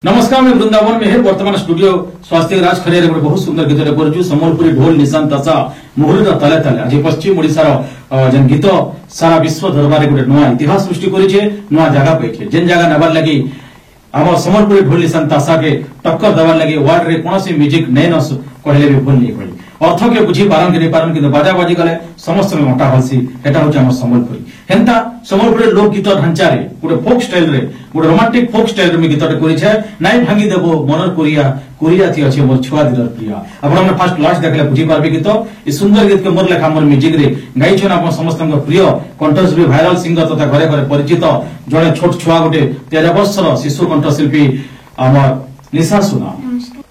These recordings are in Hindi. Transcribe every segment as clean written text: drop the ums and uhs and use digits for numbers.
नमस्कार मैं वृंदावन में है वर्तमान स्टूडियो स्वास्थ्य राज खरिया गोटे बहुत सुंदर गीत कर सम्बलपुरी ढोल निशान तासा मुहुरीर तले तले आज पश्चिम ओडिशार जेन गीत सारा विश्व दरबार गोटे नुआ इतिहास सृष्टि करे नुआ जगह पाइछे जेन जगह नबार लगी आम सम्बलपुरी ढोल निशान तासा के टक्कर दबार लगी वर्ल्ड रे कोनोसी म्यूजिक नै न कहले भी भूल नहीं पड़ी अर्थ के बुझी पारन के नहीं पारन कि बाजा बाजी गले समस्त में मोटा हसी एटा होचे हम सम्बलपुरी हेंता सम्बलपुरी लोक गीत ढांचा रे गोटे फोक स्टाइल रे गोटे रोमांटिक फोक स्टाइल रे मी गीतटे करि छै नाइ भांगी देबो मनर कोरिया कोरिया थी अछि मोर छुआ दिलर प्रिया आपण हमने फर्स्ट लास्ट देखले बुझी पारबे गीत ई सुंदर गीत के मोर लेखा मोर म्यूजिक रे गाई छन आपण समस्त के प्रिय कंठस भी वायरल सिंगर तथा घरे घरे परिचित जने छोट छुआ गोटे 13 वर्षर शिशु कंठशिल्पी हमर निशा सुना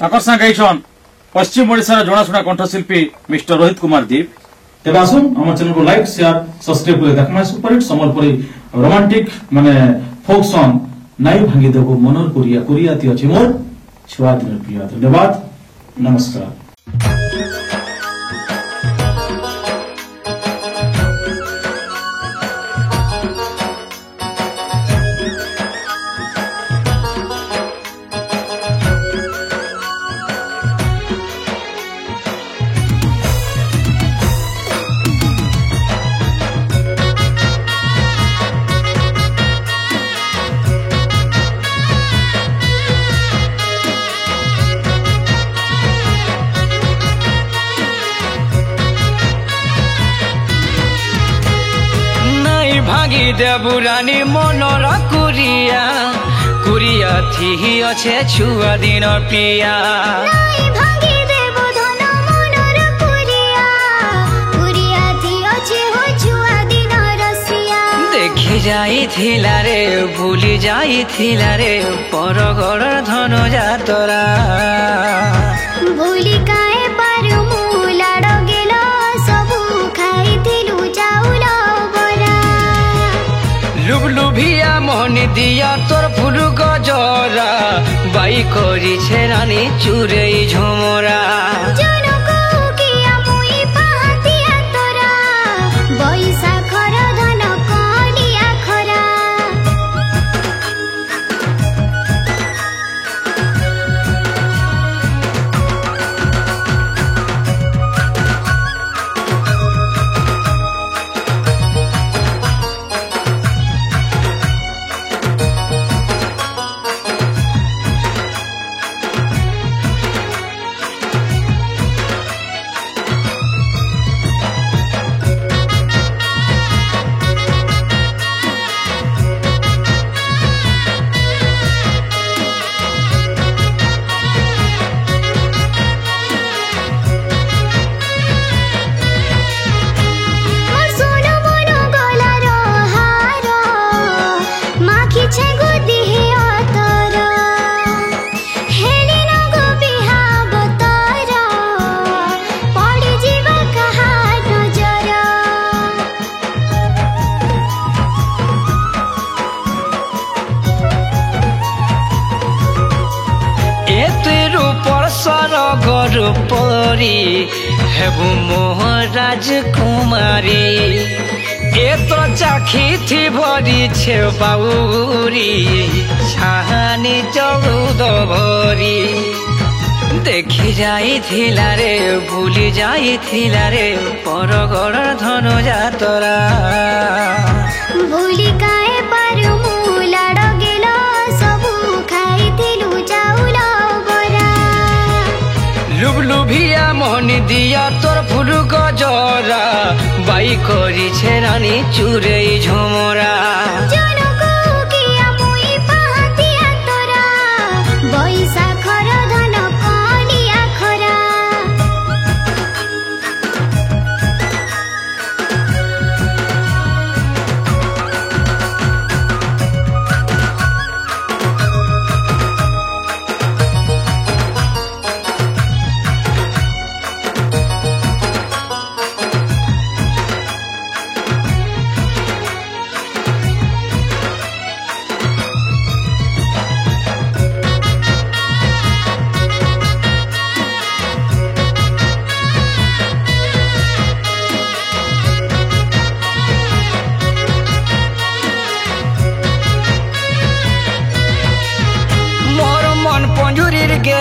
ताकर सा गाई छन पश्चिम ओडिशा जनाशुना कंठशिल्पी मिस्टर रोहित कुमार दीप तेज आसुन आम चैनल को लाइक शेयर सब्सक्राइब कर देखमा सुपरहिट सम्बलपुरी रोमांटिक माने फोक सॉन्ग नाई भांगी देबो मनर कोरिया कोरिया ती अछि मोर छुआ दिन प्रिय धन्यवाद नमस्कार। भागी देबुरानी मनर कुरिया कुरिया थी अच्छे छुआ दिन प्रिया भागी देबो धन मनर कुरिया कुरिया थी अच्छे हो छुआ दिन रसिया देखि जाई थिला रे भूली जाई थिला रे परगड़ धन जातरा भूली काहे पर मुलाड गेल सबु खाइथिलु चाउल बरा लुबलुभिया मोहन दिया तोर फुल गजरा बाई करी छे रानी चुरे झुमरा जनको किया मुई पातिया तोरा बैसा खर धन कलिया खरा परी हेबु मोह राजकुमारी ए तो चाखी थी भरी छे बाउरी छानी चौद भरी देखि जाई थिला रे भूली जाई थिला रे परगड़ धन जातरा भूली काहे पर मुलाड गेल सबु खाइथिलु चाउल बरा लुबलुभिया मोहन दिया तोर फुल गजरा बाई करी छे रानी चुरे झुमरा जनको किया मुई पातिया तोरा बैसा खर धन कलिया खरा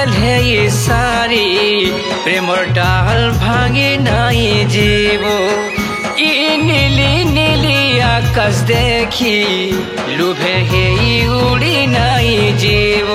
দেলে সারি প্রেমর ডাল ভাঙি নাই জীব ই নীলি নীলি আকাশ দেখি লুভে হেই উড়ি নাই জীব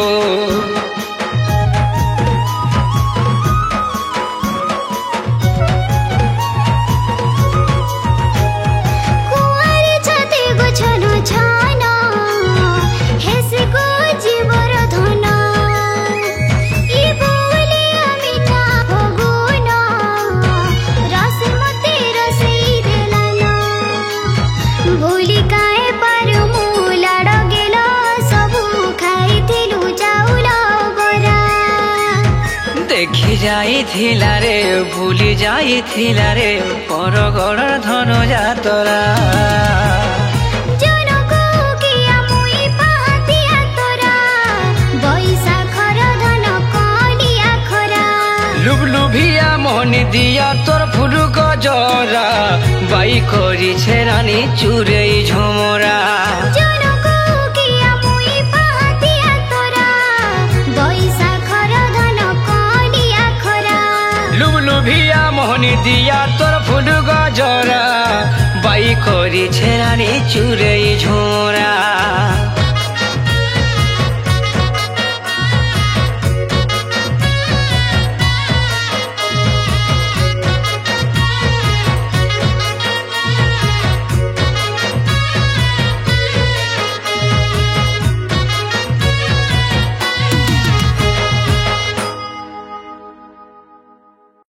দেখি যাইছিলা রে ভুলি যাইছিলা রে পরগড় ধন যাতরা লুবলুভিয়া মনি দিয়া তোর ফুল গজরা বাই করিছে রানী চুরেই ঝুমরা লুবলুভিয়া মোহনি দিয়া তোর ফুল গজরা বাই করিছে রানী চুরেই ঝুমরা